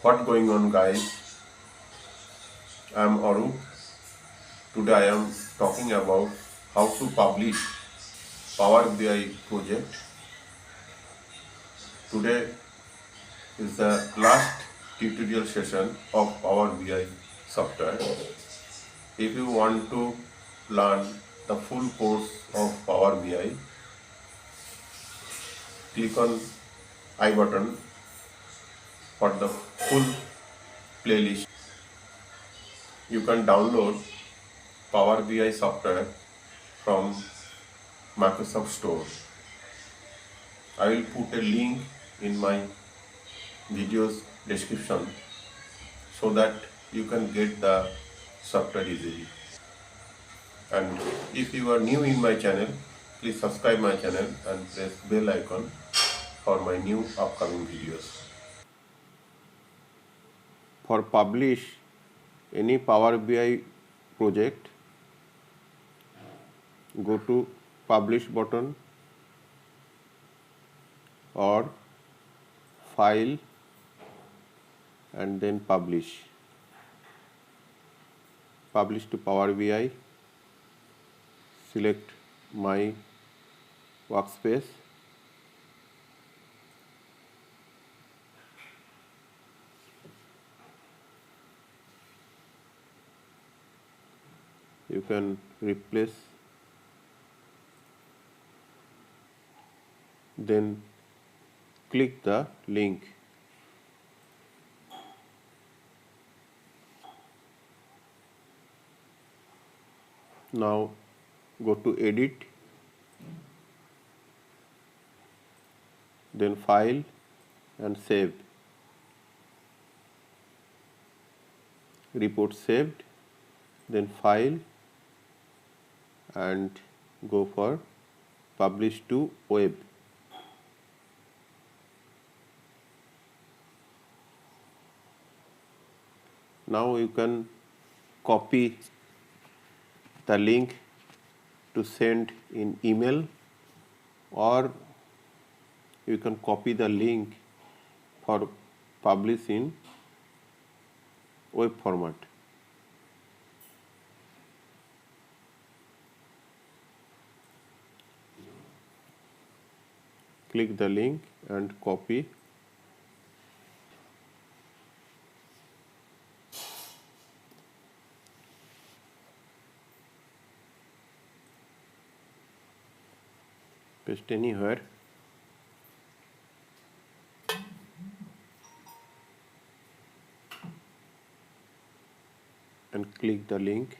What going on, guys? I am Arup. Today I am talking about how to publish Power BI project. Today is the last tutorial session of Power BI software. If you want to learn the full course of Power BI, click on I button for the full playlist. You can download Power BI software from Microsoft Store. I will put a link in my video's description so that you can get the software easily. And if you are new in my channel, please subscribe my channel and press bell icon for my new upcoming videos. For publish any Power BI project, go to publish button or file and then publish to Power BI. Select my workspace. You can replace, then click the link. Now go to edit, then file and save. Report saved, then file and go for publish to web. Now you can copy the link to send in email, or you can copy the link for publish in web format. Click the link and copy. Paste anywhere. And click the link.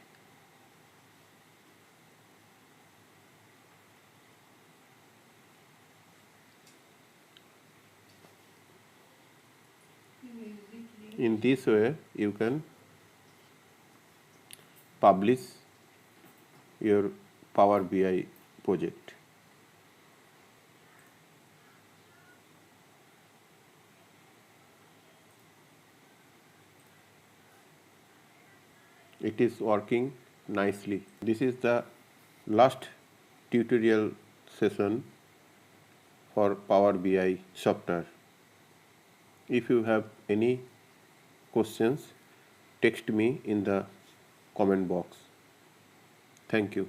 In this way, you can publish your Power BI project. It is working nicely. This is the last tutorial session for Power BI software. If you have any questions, text me in the comment box. Thank you.